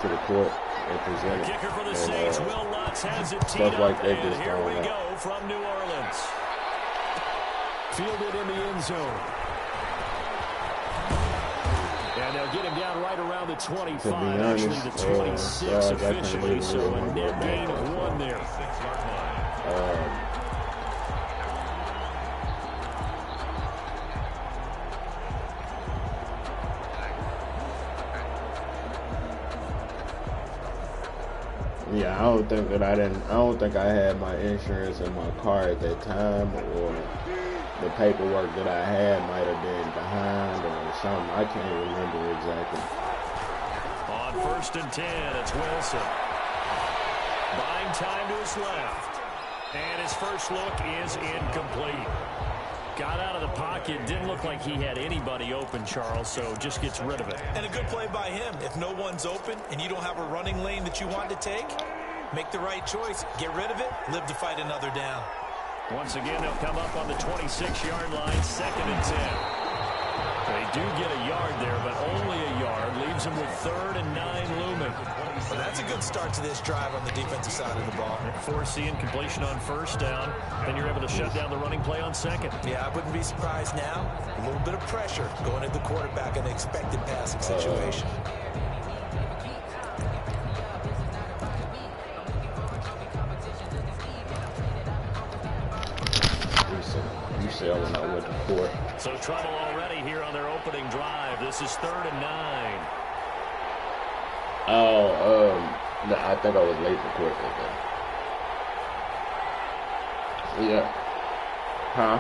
to the court and present it. Kicker for the Saints, Will Lutz has it teed stuff like up, that and just here we going go out. from New Orleans. Fielded in the end zone. And they'll get him down right around the 25, honest, actually the 26 officially, so a net gain of 1 there. Yeah, I don't think I had my insurance in my car at that time, or the paperwork that I had might have been behind or something. I can't remember exactly. On 1st and 10, it's Wilson. Buying time to his left. And his first look is incomplete. Got out of the pocket, didn't look like he had anybody open, Charles, so just gets rid of it. And a good play by him. If no one's open and you don't have a running lane that you want to take, make the right choice. Get rid of it, live to fight another down. Once again, they'll come up on the 26-yard line, 2nd and 10. They do get a yard there, but only a yard. Leaves them with 3rd and 9 looming. Well, that's a good start to this drive on the defensive side of the ball. Forcing completion on 1st down. Then you're able to shut down the running play on 2nd. Yeah, I wouldn't be surprised now. A little bit of pressure going at the quarterback in an expected passing situation. You said when I went to court. So trouble already here on their opening drive. This is 3rd and 9. I think I was late for court that day. Yeah. Huh?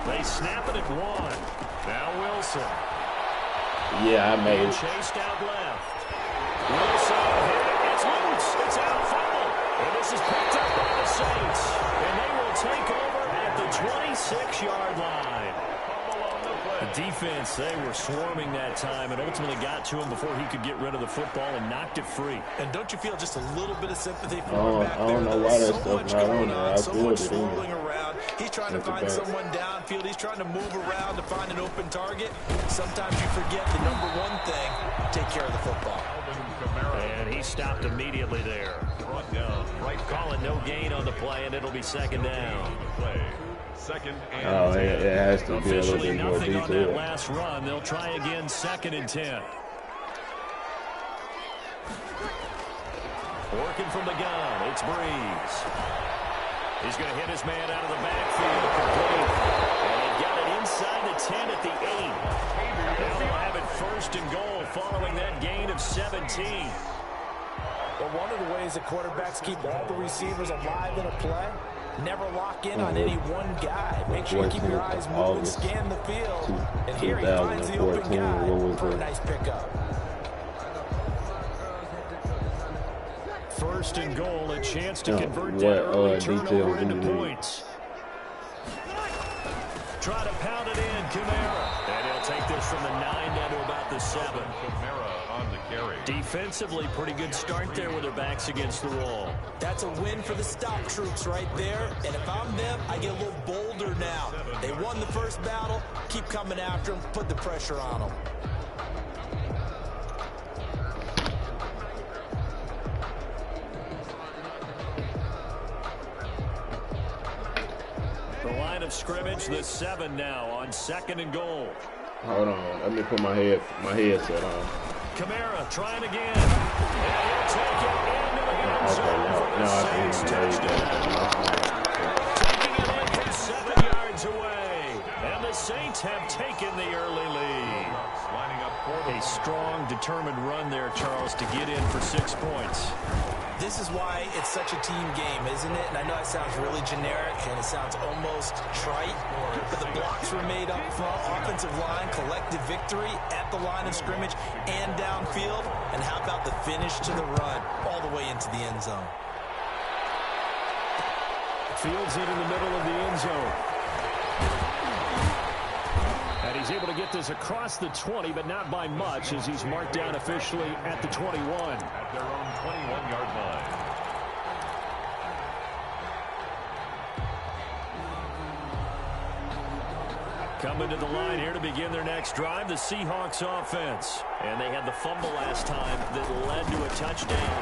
They snap it at 1. Now Wilson. Yeah, I made it. Chased out left. Wilson, it's loose. It's out foul. And this is picked up by the Saints. And they will take over at the 26-yard line. The defense, they were swarming that time and ultimately got to him before he could get rid of the football and knocked it free. And don't you feel just a little bit of sympathy for him back there? I don't know why that stuff not on there. I so feel much it swirling around. He's trying to find bad. someone downfield. He's trying to move around to find an open target. Sometimes you forget the number one thing, take care of the football. And he stopped immediately there. Calling no gain on the play, and it'll be 2nd down. It has to be a little bit more nothing on that detailed. last run. They'll try again, 2nd and 10. Working from the gun, it's Breeze. He's going to hit his man out of the backfield, complete. And they've got it inside the 10 at the 8. Now they'll have it 1st and goal following that gain of 17. Well, one of the ways that quarterbacks keep all the receivers alive in a play, never lock in on any one guy. Make sure you keep your eyes moving, scan the field. And here he finds the open guy for a nice pickup. 1st and goal, a chance to convert that early turnover into points. Try to pound it in, Kamara. And he'll take this from the 9 down to about the 7. Kamara on the carry. Defensively, pretty good start there with their backs against the wall. That's a win for the stop troops right there. And if I'm them, I get a little bolder now. They won the first battle. Keep coming after them. Put the pressure on them. The line of scrimmage, the 7 now on 2nd and goal. Hold on, let me put my headset on. Kamara trying again. And he'll take it into the end zone for the Saints touchdown. Taking it in from 7 yards away. And the Saints have taken the early lead. A strong, determined run there, Charles, to get in for 6 points. This is why it's such a team game, isn't it? And I know it sounds really generic and it sounds almost trite, but the blocks were made up front, offensive line, collective victory at the line of scrimmage and downfield. And how about the finish to the run all the way into the end zone? Fields it in the middle of the end zone. And he's able to get this across the 20, but not by much, as he's marked down officially at the 21. At their own 21-yard line. Coming to the line here to begin their next drive, the Seahawks offense. And they had the fumble last time that led to a touchdown.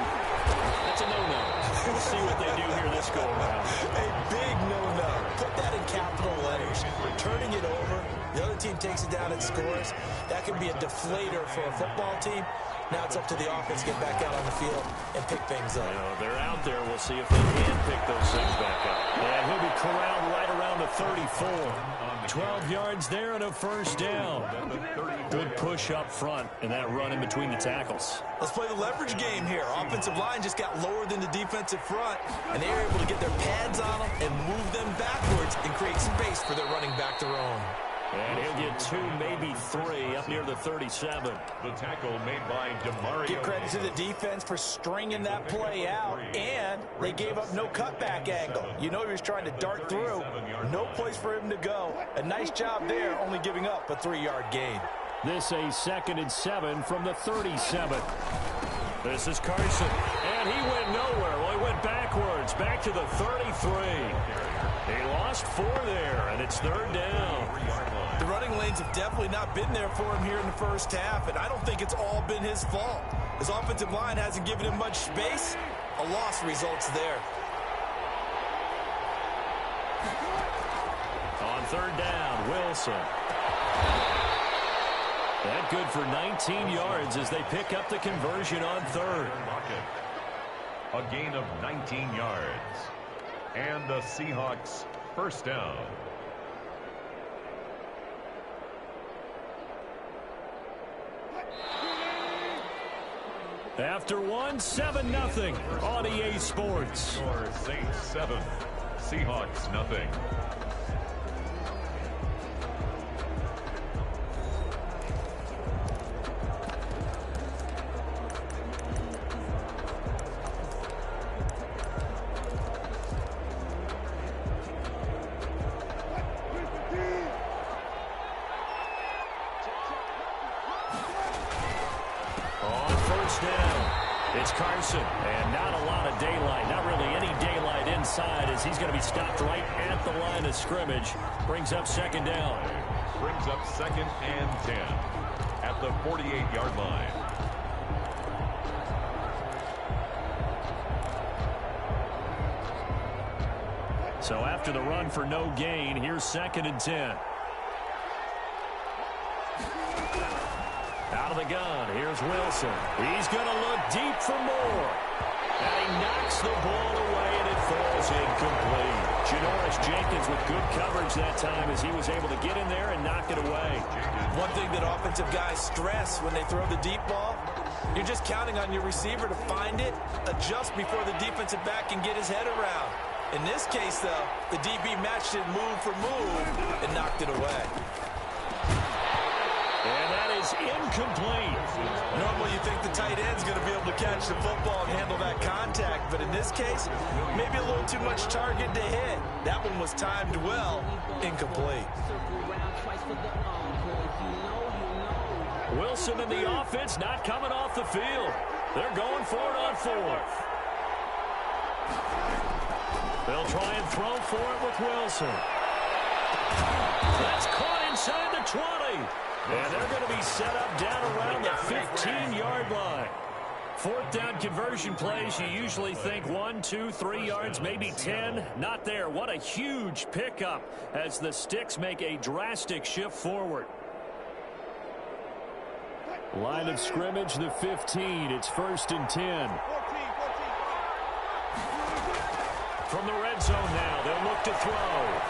That's a no-no. We'll see what they do here this go-around. A big no-no. Put that in capital letters. Turning it over, the other team takes it down and scores. That could be a deflator for a football team. Now it's up to the offense to get back out on the field and pick things up. They're out there. We'll see if they can pick those things back up. And he'll be corralled right around the 34. 12 yards there and a first down. Good push up front and that run in between the tackles. Let's play the leverage game here. Offensive line just got lower than the defensive front, and they were able to get their pads on them and move them backwards and create space for their running back to roam. And he'll get 2, maybe 3 up near the 37. The tackle made by DeMario. Give credit to the defense for stringing that play out, and they gave up no cutback angle. You know he was trying to dart through. No place for him to go. A nice job there, only giving up a 3-yard gain. This a 2nd and 7 from the 37. This is Carson, and he went nowhere. Well, he went backwards, back to the 33. He lost 4 there, and it's 3rd down. The running lanes have definitely not been there for him here in the first half, and I don't think it's all been his fault. His offensive line hasn't given him much space. A loss results there. On 3rd down, Wilson. That good for 19 yards as they pick up the conversion on 3rd. A gain of 19 yards. And the Seahawks first down. After 1, 7-0 on EA Sports. Score Saints 7, Seahawks nothing. It's Carson, and not a lot of daylight, not really any daylight inside as he's going to be stopped right at the line of scrimmage. Brings up 2nd down. Brings up 2nd and 10 at the 48-yard line. So after the run for no gain, here's 2nd and 10. Out of the gun, here's Wilson. He's going to look deep for more. And he knocks the ball away, and it falls incomplete. Janoris Jenkins with good coverage that time as he was able to get in there and knock it away. One thing that offensive guys stress when they throw the deep ball, you're just counting on your receiver to find it, adjust before the defensive back can get his head around. In this case, though, the DB matched it move for move and knocked it away. And that is incomplete. Normally you think the tight end's going to be able to catch the football and handle that contact, but in this case, maybe a little too much target to hit. That one was timed well, incomplete. Wilson and the offense not coming off the field. They're going for it on 4th. They'll try and throw for it with Wilson. That's caught inside the 20. And they're going to be set up down around the 15-yard line. 4th down conversion plays, you usually think 1, 2, 3 yards, maybe 10. Not there. What a huge pickup as the Sticks make a drastic shift forward. Line of scrimmage, the 15. It's 1st and 10. From the red zone now, they'll look to throw.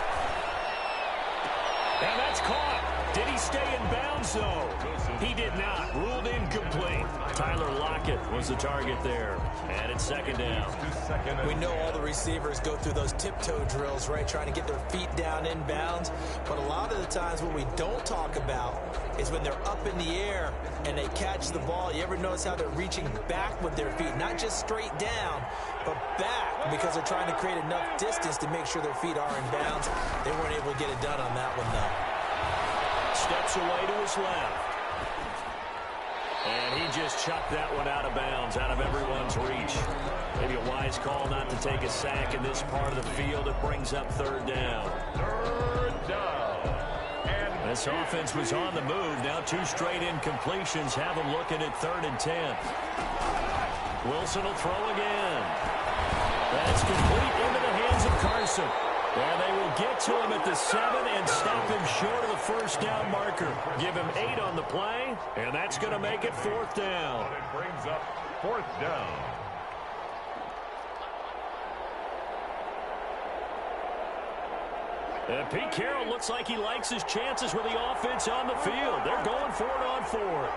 And that's caught. Did he stay in bounds, though? He did not. Ruled incomplete. Tyler Lockett was the target there. And it's 2nd down. We know all the receivers go through those tiptoe drills, right, trying to get their feet down in bounds. But a lot of the times what we don't talk about is when they're up in the air and they catch the ball. You ever notice how they're reaching back with their feet? Not just straight down, but back, because they're trying to create enough distance to make sure their feet are in bounds. They weren't able to get it done on that one, though. Steps away to his left. And he just chucked that one out of bounds, out of everyone's reach. Maybe a wise call not to take a sack in this part of the field. It brings up 3rd down. 3rd down. And This offense was on the move. Now 2 straight incompletions have them looking at 3rd and 10. Wilson will throw again. That's complete into the hands of Carson. And they will get to him at the 7 and stop him short of the first down marker. Give him 8 on the play, and that's going to make it 4th down. And it brings up 4th down. And Pete Carroll looks like he likes his chances with the offense on the field. They're going for it on 4th.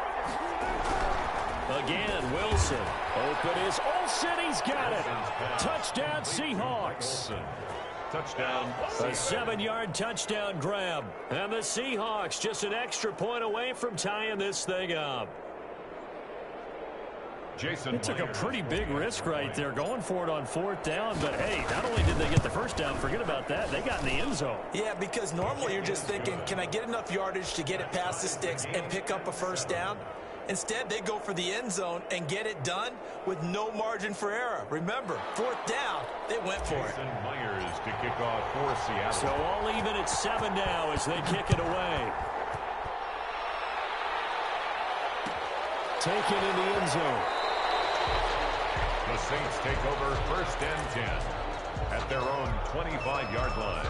Again, Wilson. Open is Olsen. He's got it. Touchdown, Seahawks. Touchdown. A 7-yard touchdown grab. And the Seahawks just an extra point away from tying this thing up. Jason They took a pretty big risk right there going for it on 4th down. But, hey, not only did they get the first down, forget about that, they got in the end zone. Yeah, because normally you're just thinking, can I get enough yardage to get it past the sticks and pick up a first down? Instead, they go for the end zone and get it done with no margin for error. Remember, 4th down, they went for it. Jason Myers to kick off for Seattle. So all even at 7 now as they kick it away. Taken in the end zone. The Saints take over 1st and 10 at their own 25-yard line.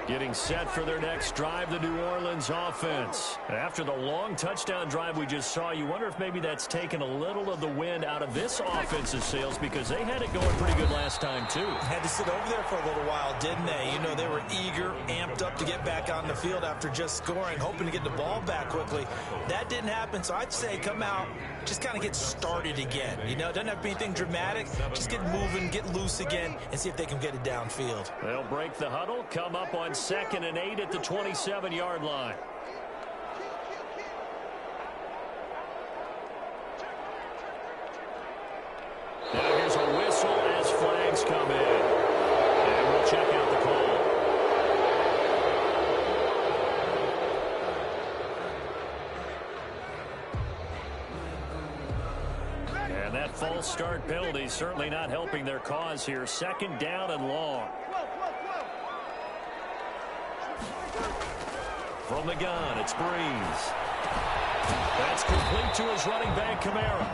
Getting set for their next drive, the New Orleans offense. After the long touchdown drive we just saw, you wonder if maybe that's taken a little of the wind out of this offense's sails because they had it going pretty good last time, too. Had to sit over there for a little while, didn't they? You know, they were eager, amped up to get back on the field after just scoring, hoping to get the ball back quickly. That didn't happen, so I'd say come out, just kind of get started again. You know, it doesn't have to be anything dramatic. Just get moving, get loose again, and see if they can get it downfield. They'll break the huddle, come up on 2nd and 8 at the 27-yard line. Now here's a whistle as flags come in. And we'll check out the call. And that false start penalty certainly not helping their cause here. 2nd down and long. From the gun, it's Breeze. That's complete to his running back, Kamara.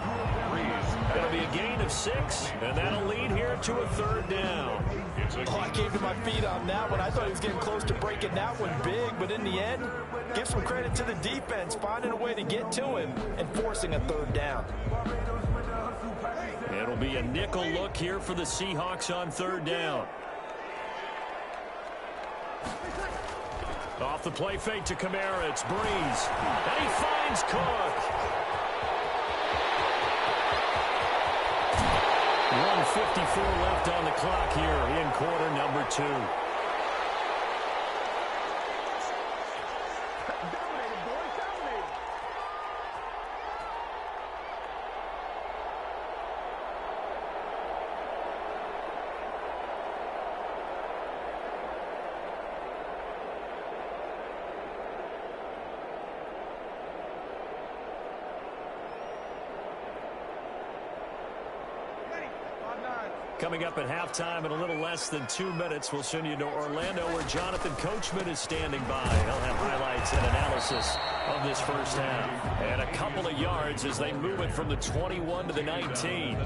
Going to be a gain of 6, and that'll lead here to a 3rd down. Oh, I came to my feet on that one. I thought he was getting close to breaking that one big, but in the end, give some credit to the defense, finding a way to get to him and forcing a 3rd down. It'll be a nickel look here for the Seahawks on 3rd down. Off the play fake to Kamara, it's Breeze. And he finds Cook. 1:54 left on the clock here in quarter number 2. Coming up at halftime in a little less than 2 minutes, we'll send you to Orlando where Jonathan Coachman is standing by. He'll have highlights and analysis of this first half. And a couple of yards as they move it from the 21 to the 19.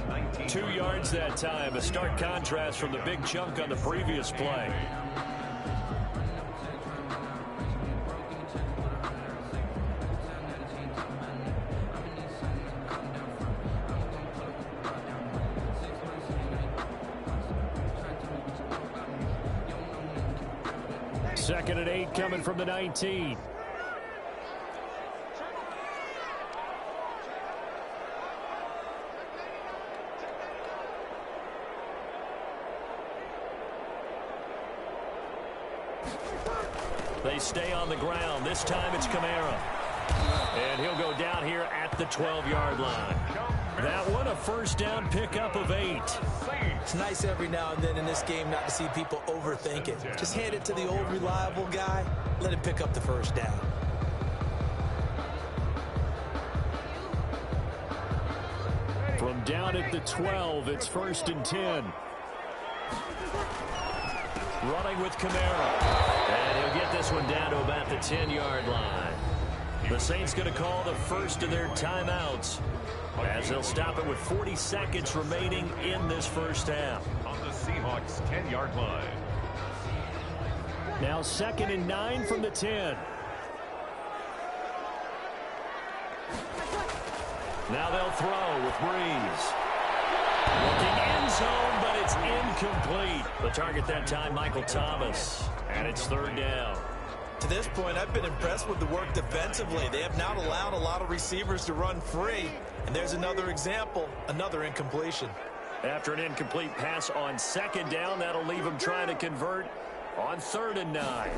2 yards that time, a stark contrast from the big chunk on the previous play. Second and 8 coming from the 19. They stay on the ground. This time it's Kamara. And he'll go down here at the 12-yard line. That one a first down pickup of 8. It's nice every now and then in this game not to see people overthink it. Just hand it to the old reliable guy. Let him pick up the first down. From down at the 12, it's 1st and 10. Running with Kamara. And he'll get this one down to about the 10-yard line. The Saints going to call the first of their timeouts, as they'll stop it with 40 seconds remaining in this first half. On the Seahawks 10-yard line. Now 2nd and 9 from the 10. Now they'll throw with Breeze. Looking end zone, but it's incomplete. The target that time, Michael Thomas. And it's 3rd down. To this point, I've been impressed with the work defensively. They have not allowed a lot of receivers to run free. And there's another example, another incompletion. After an incomplete pass on 2nd down, that'll leave them trying to convert on 3rd and 9.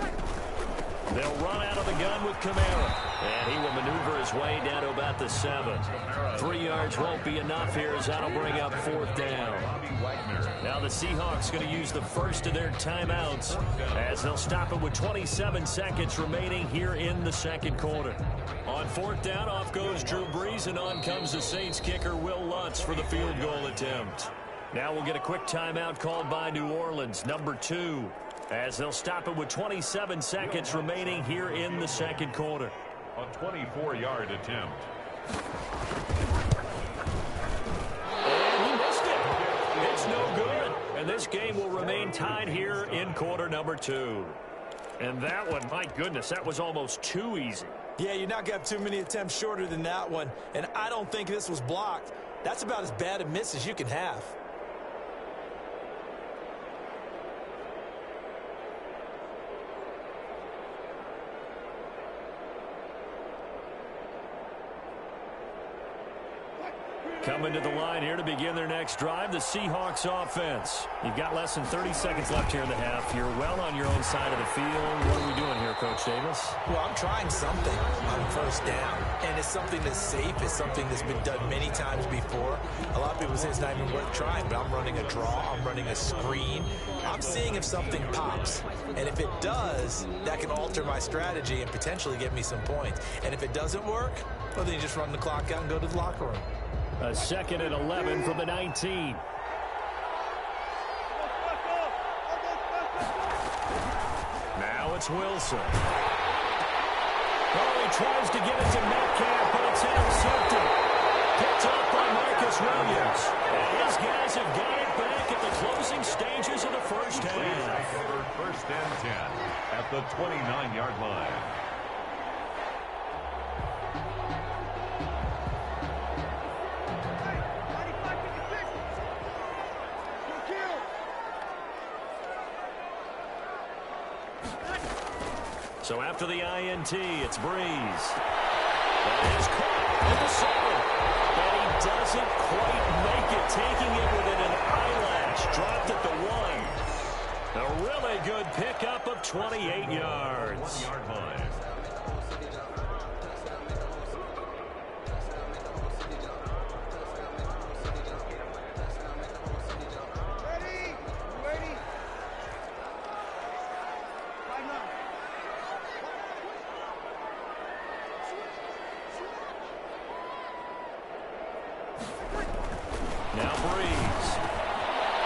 They'll run out of the gun with Kamara. And he will maneuver his way down to about the 7. 3 yards won't be enough here, as that'll bring up 4th down. Now the Seahawks going to use the first of their timeouts, as they'll stop it with 27 seconds remaining here in the 2nd quarter. On 4th down, off goes Drew Brees, and on comes the Saints kicker Will Lutz for the field goal attempt. Now we'll get a quick timeout called by New Orleans, number 2. As they'll stop it with 27 seconds remaining here in the 2nd quarter. A 24-yard attempt. And he missed it. It's no good. And this game will remain tied here in quarter number 2. And that one, my goodness, that was almost too easy. Yeah, you're not going to have too many attempts shorter than that one. And I don't think this was blocked. That's about as bad a miss as you can have. Coming to the line here to begin their next drive, the Seahawks offense. You've got less than 30 seconds left here in the half. You're well on your own side of the field. What are we doing here, Coach Davis? Well, I'm trying something on 1st down, and it's something that's safe. It's something that's been done many times before. A lot of people say it's not even worth trying, but I'm running a draw. I'm running a screen. I'm seeing if something pops, and if it does, that can alter my strategy and potentially get me some points. And if it doesn't work, well, then you just run the clock out and go to the locker room. A 2nd and 11 from the 19. Now it's Wilson. Oh, he tries to get it to Metcalf, but it's intercepted. Picked up by Marcus Williams. And his guys have got it back at the closing stages of the first half. 1st and 10 at the 29-yard line. So after the INT, it's Breeze. That is caught in the 7. But he doesn't quite make it, taking it within an eyelash. Dropped at the 1. A really good pickup of 28 yards. 1-yard line. Now Breeze.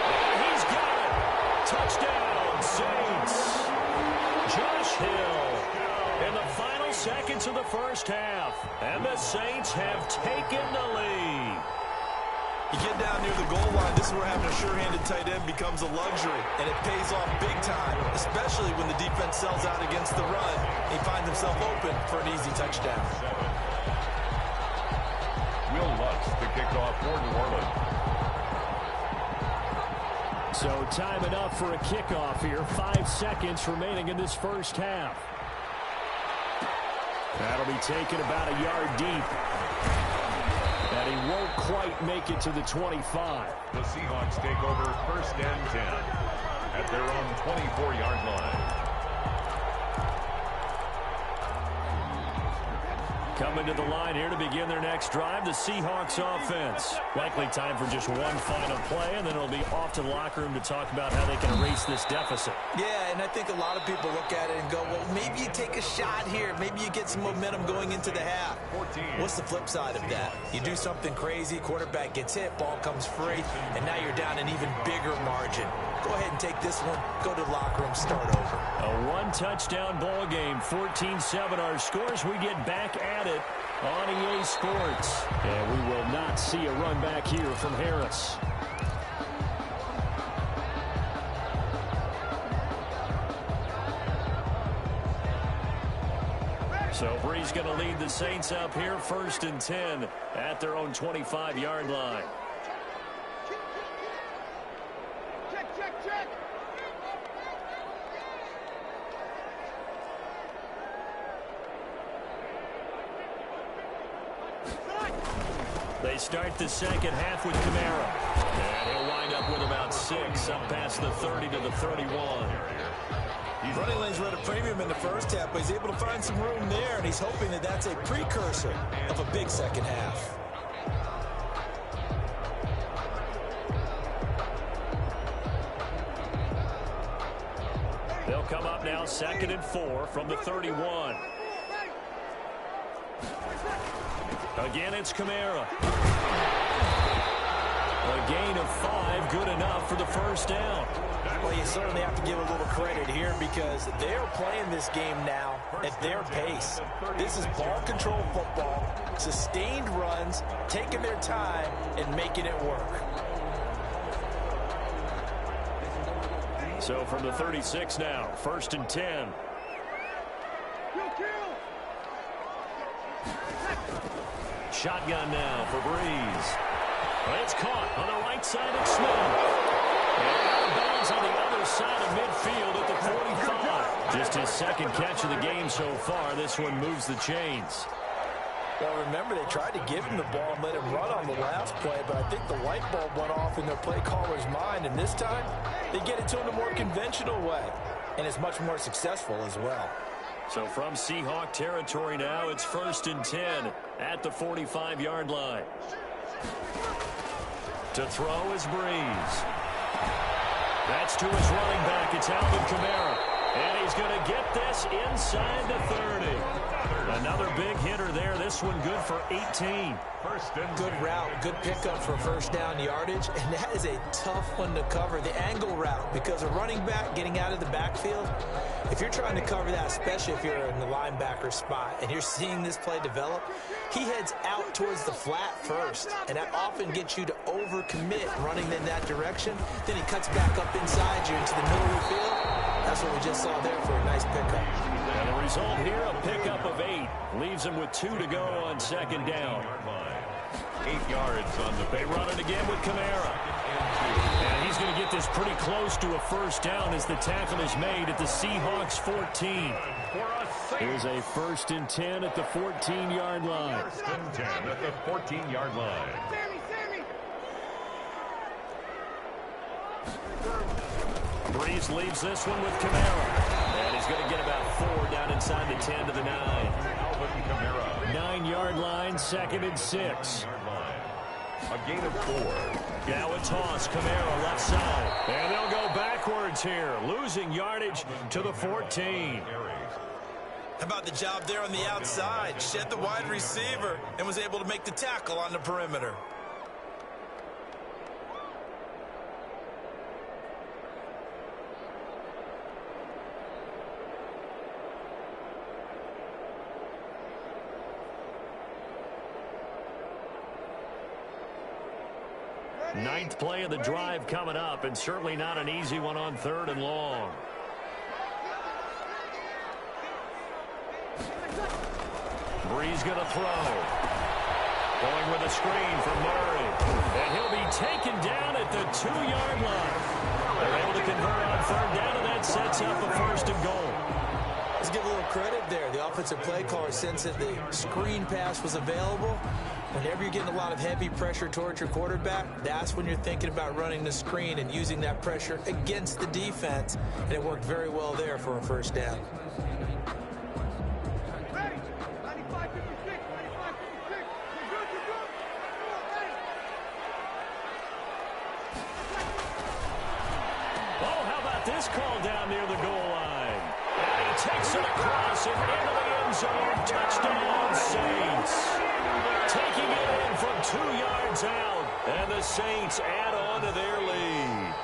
And he's got it. Touchdown, Saints. Josh Hill in the final seconds of the first half. And the Saints have taken the lead. You get down near the goal line, this is where having a sure-handed tight end becomes a luxury. And it pays off big time, especially when the defense sells out against the run. He finds himself open for an easy touchdown. Will Lutz to kick off for New Orleans. So time enough for a kickoff here. 5 seconds remaining in this first half. That'll be taken about a yard deep. And he won't quite make it to the 25. The Seahawks take over 1st and 10 at their own 24-yard line. Coming to the line here to begin their next drive, the Seahawks offense. Likely time for just one final play, and then it'll be off to the locker room to talk about how they can erase this deficit. Yeah, and I think a lot of people look at it and go, well, maybe maybe you take a shot here. Maybe you get some momentum going into the half. What's the flip side of that? You do something crazy, quarterback gets hit, ball comes free, and now you're down an even bigger margin. Go ahead and take this one, go to the locker room, start over. A one-touchdown ball game, 14-7 our scores. We get back at it on EA Sports. And we will not see a run back here from Harris. So Bree's going to lead the Saints up here, 1st and 10 at their own 25-yard line. Check. They start the second half with Kamara. And he'll wind up with about 6 up past the 30 to the 31. Running lanes were at a premium in the first half, but he's able to find some room there, and he's hoping that that's a precursor of a big second half. They'll come up now 2nd and 4 from the 31. Again, it's Kamara. A gain of 5, good enough for the first down. Well, you certainly have to give a little credit here because they're playing this game now at their pace. This is ball control football, sustained runs, taking their time, and making it work. So from the 36 now, 1st and 10. Shotgun now for Breeze. Well, it's caught on the right side of Smith. And out of bounds on the other side of midfield at the 45. Just his second catch of the game so far. This one moves the chains. Well, remember, they tried to give him the ball and let him run on the last play, but I think the light bulb went off in their play caller's mind, and this time they get it to him the more conventional way, and it's much more successful as well. So from Seahawk territory now, it's 1st and 10 at the 45-yard line. To throw is Breeze. That's to his running back. It's Alvin Kamara. And he's going to get this inside the 30. Another big hitter there. This one good for 18. Good route, good pickup for first down yardage, and that is a tough one to cover, the angle route, because a running back getting out of the backfield, if you're trying to cover that, especially if you're in the linebacker spot and you're seeing this play develop, he heads out towards the flat first, and that often gets you to overcommit running in that direction. Then he cuts back up inside you into the middle of the field. That's what we just saw there for a nice pickup. And the result here, a pickup of 8. Leaves him with 2 to go on 2nd down. 8 yards on the They run it again with Kamara. And he's going to get this pretty close to a first down as the tackle is made at the Seahawks 14. Here's a 1st and 10 at the 14-yard line. 1st and 10 at the 14-yard line. Breeze leaves this one with Kamara. And he's going to get about 4 down inside the 10 to the 9. Alvin Kamara. 9-yard line, 2nd and 6. A gain of 4. Now a toss, Kamara left side. And they'll go backwards here, losing yardage to the 14. How about the job there on the outside? Shed the wide receiver and was able to make the tackle on the perimeter. Ninth play of the drive coming up, and certainly not an easy one on 3rd and long. Breeze going to throw. Going with a screen for Murray. And he'll be taken down at the 2-yard line. They're able to convert on 3rd down, and that sets up a 1st and goal. Let's give a little credit there. The offensive play caller, since that the screen pass was available, whenever you're getting a lot of heavy pressure towards your quarterback, that's when you're thinking about running the screen and using that pressure against the defense. And it worked very well there for a 1st down. Oh, how about this call down near the goal line? And he takes Takes it across and into the end zone. Touchdown, Saints. Taking it in from 2 yards out. And the Saints add on to their lead.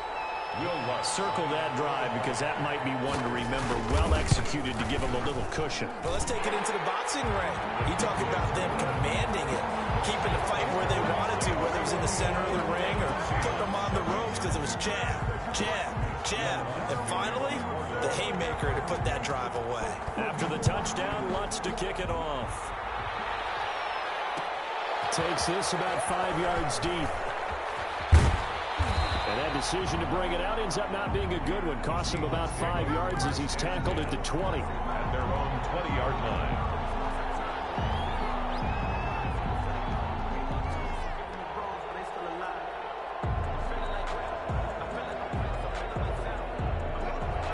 Circle that drive because that might be one to remember. Well executed to give them a little cushion. Well, let's take it into the boxing ring. You talk about them commanding it, keeping the fight where they wanted to, whether it was in the center of the ring or putting them on the ropes because it was jab, jab, jab. And finally, the haymaker to put that drive away. After the touchdown, Lutz to kick it off. Takes this about 5 yards deep. And that decision to bring it out ends up not being a good one. Costs him about 5 yards as he's tackled at the 20. At their own 20-yard line.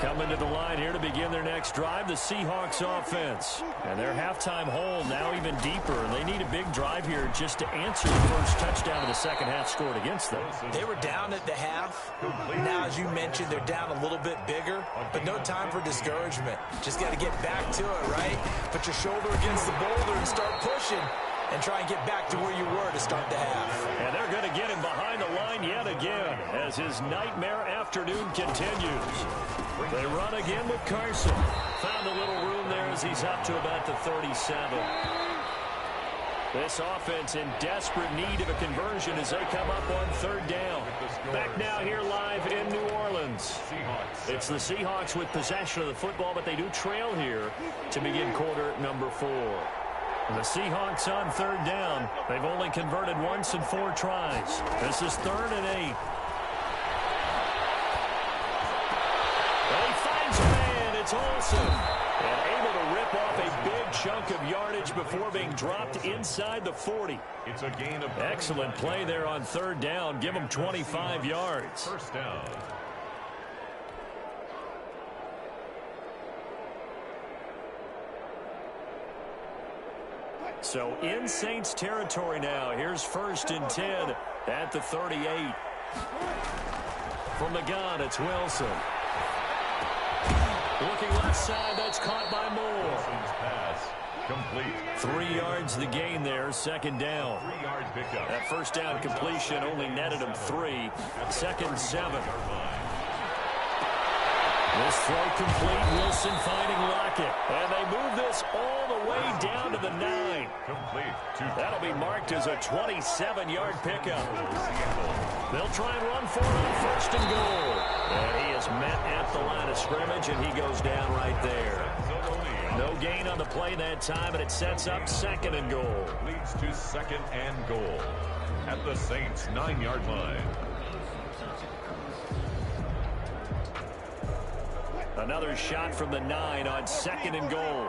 Coming to the line here to begin their next drive, the Seahawks offense. And their halftime hole now even deeper. And they need a big drive here just to answer the first touchdown of the second half scored against them. They were down at the half. Now, as you mentioned, they're down a little bit bigger. But no time for discouragement. Just got to get back to it, right? Put your shoulder against the boulder and start pushing. And try and get back to where you were to start the half. And they're going to get him behind the line yet again as his nightmare afternoon continues. They run again with Carson. Found a little room there as he's up to about the 37. This offense in desperate need of a conversion as they come up on third down. Back now here live in New Orleans. It's the Seahawks with possession of the football, but they do trail here to begin quarter number 4. The Seahawks on third down. They've only converted once in 4 tries. This is 3rd and 8. And he finds a man. It's Olsen. And able to rip off a big chunk of yardage before being dropped inside the 40. It's a gain of... Excellent play there on third down. Give him 25 yards. First down. So in Saints territory now. Here's 1st and 10 at the 38. From the gun, it's Wilson. Looking left side, that's caught by Moore. Wilson's pass complete. 3 yards the gain there, second down. 3-yard pickup. That first down completion only netted him 3. 2nd and 7. This throw complete. Wilson finding Lockett. And they move this all the way down to the 9. Complete. That'll be marked as a 27-yard pickup. They'll try and run for it on 1st and goal. And he is met at the line of scrimmage, and he goes down right there. No gain on the play that time, and it sets up 2nd and goal. Leads to 2nd and goal at the Saints' 9-yard line. Another shot from the 9 on 2nd and goal.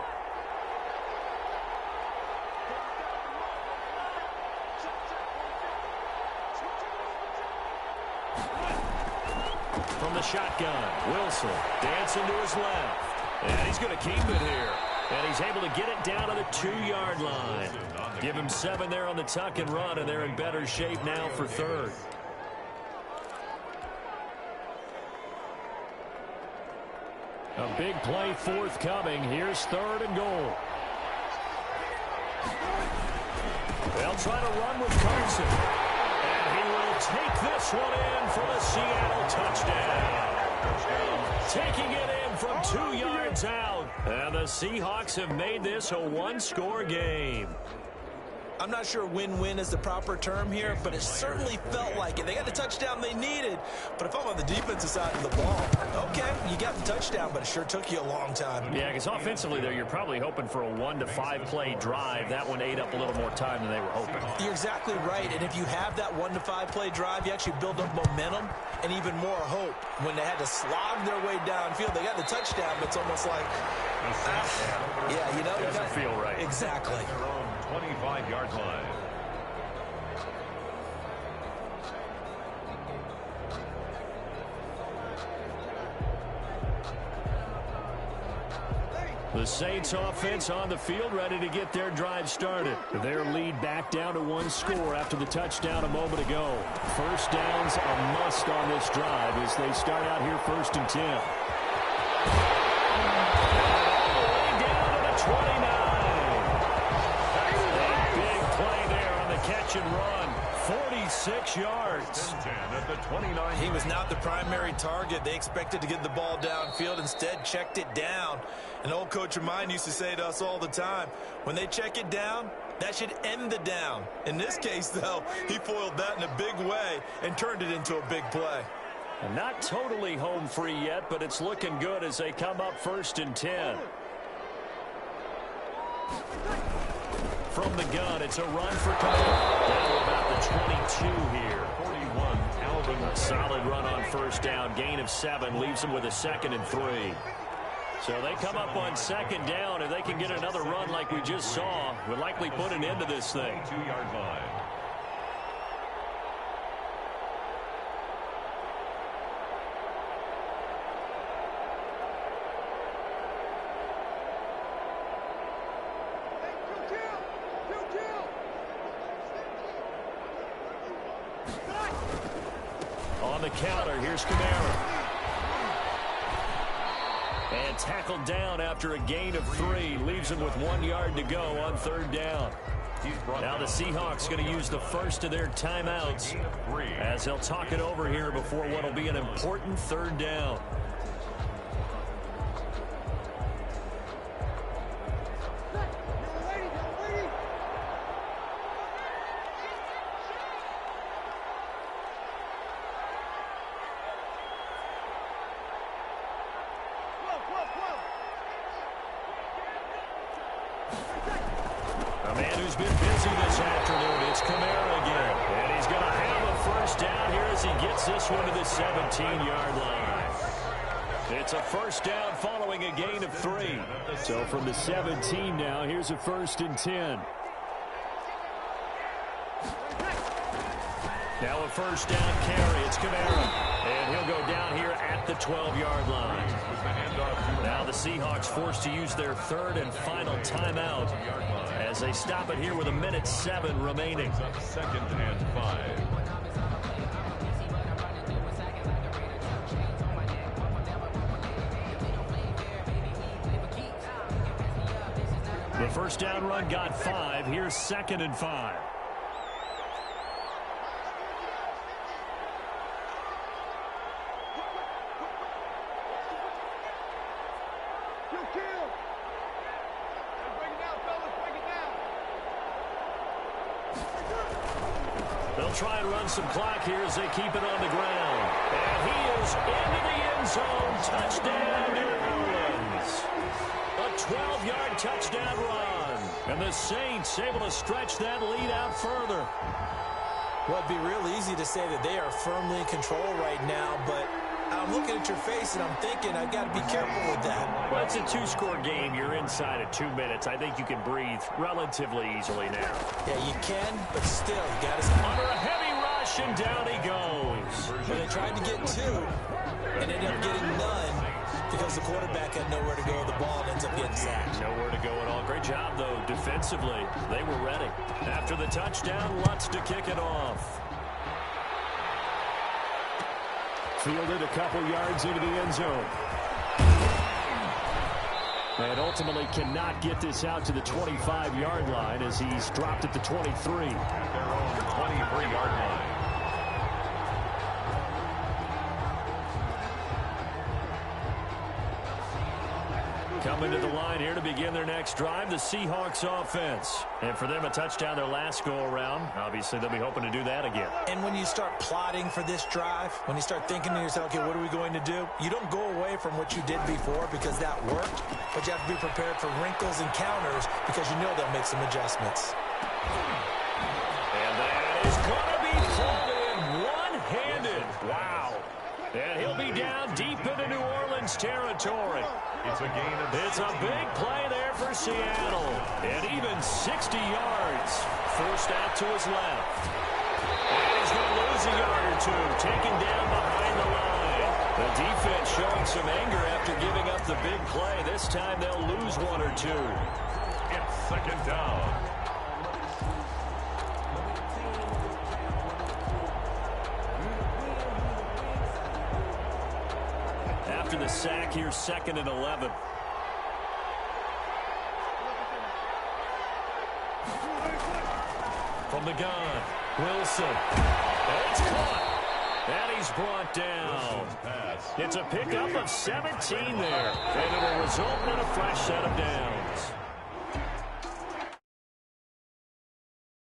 From the shotgun, Wilson dancing to his left. And he's going to keep it here. And he's able to get it down to the 2-yard line. Give him 7 there on the tuck and run, and they're in better shape now for 3rd. A big play forthcoming. Here's 3rd and goal. They'll try to run with Carson. And he will take this one in for the Seattle touchdown. Taking it in from 2 yards out. And the Seahawks have made this a 1-score game. I'm not sure win-win is the proper term here, but it certainly felt like it. They got the touchdown they needed, but if I'm on the defensive side of the ball, okay, you got the touchdown, but it sure took you a long time. Yeah, because offensively there, you're probably hoping for a 1 to 5 play drive. That one ate up a little more time than they were hoping. You're exactly right, and if you have that 1 to 5 play drive, you actually build up momentum and even more hope. When they had to slog their way downfield, they got the touchdown, but it's almost like, yeah, you know. It doesn't feel right. Exactly. 25-yard line. The Saints offense on the field ready to get their drive started. Their lead back down to 1 score after the touchdown a moment ago. First down's a must on this drive as they start out here 1st and 10. 6 yards. 10 at the 29. He was not the primary target. They expected to get the ball downfield. Instead, checked it down. An old coach of mine used to say to us all the time, when they check it down, that should end the down. In this case, though, he foiled that in a big way and turned it into a big play. Not totally home free yet, but it's looking good as they come up 1st and 10. From the gun, it's a run for Kamara. Down to about the 22 here. 41, Alvin. A solid run on 1st down. Gain of 7 leaves them with a 2nd and 3. So they come up on 2nd down. If they can get another run like we just saw, would likely put an end to this thing. 2-yard line. On the counter, here's Kamara. And tackled down after a gain of 3. Leaves him with 1 yard to go on 3rd down. Now the Seahawks going to use the first of their timeouts as they'll talk it over here before what will be an important 3rd down. A man who's been busy this afternoon, it's Kamara again. And he's going to have a 1st down here as he gets this one to the 17-yard line. It's a 1st down following a gain of 3. So from the 17 now, here's a 1st and 10. Now a 1st down carry. It's Kamara. And he'll go down here at the 12-yard line. Now the Seahawks forced to use their 3rd and final timeout as they stop it here with 1:07 remaining. 2nd and 5. The 1st down run got 5. Here's 2nd and 5. They'll try and run some clock here as they keep it on the ground. And he is into the end zone. Touchdown, New Orleans. A 12-yard touchdown run. And the Saints able to stretch that lead out further. Well, it'd be real easy to say that they are firmly in control right now, but I'm looking at your face and I'm thinking I've got to be careful with that. Well, it's a 2-score game. You're inside of 2 minutes. I think you can breathe relatively easily now. Yeah, you can, but still, you got to... Under a heavy rush, and down he goes. Well, they tried to get 2 and ended up getting none because the quarterback had nowhere to go with the ball and ends up getting sacked. Nowhere to go at all. Great job, though, defensively. They were ready. After the touchdown, Lutz to kick it off. Fielded a couple yards into the end zone. And ultimately cannot get this out to the 25-yard line as he's dropped at the 23. At their own 23-yard line. Coming to the line here to begin their next drive, the Seahawks offense. And for them, a touchdown their last go-around. Obviously, they'll be hoping to do that again. And when you start plotting for this drive, when you start thinking to yourself, okay, what are we going to do? You don't go away from what you did before because that worked, but you have to be prepared for wrinkles and counters because you know they'll make some adjustments. And that is going to be pulled in one-handed. Wow. And he'll be down deep into New Orleans territory. It's a gain of... It's a big play there for Seattle. And even 60 yards. Forced out to his left. And he's going to lose a yard or 2. Taken down behind the line. The defense showing some anger after giving up the big play. This time they'll lose 1 or 2. It's 2nd down. After the sack, here's 2nd and 11. From the gun, Wilson. And it's caught. And he's brought down. It's a pickup of 17 there. And it'll result in a fresh set of downs.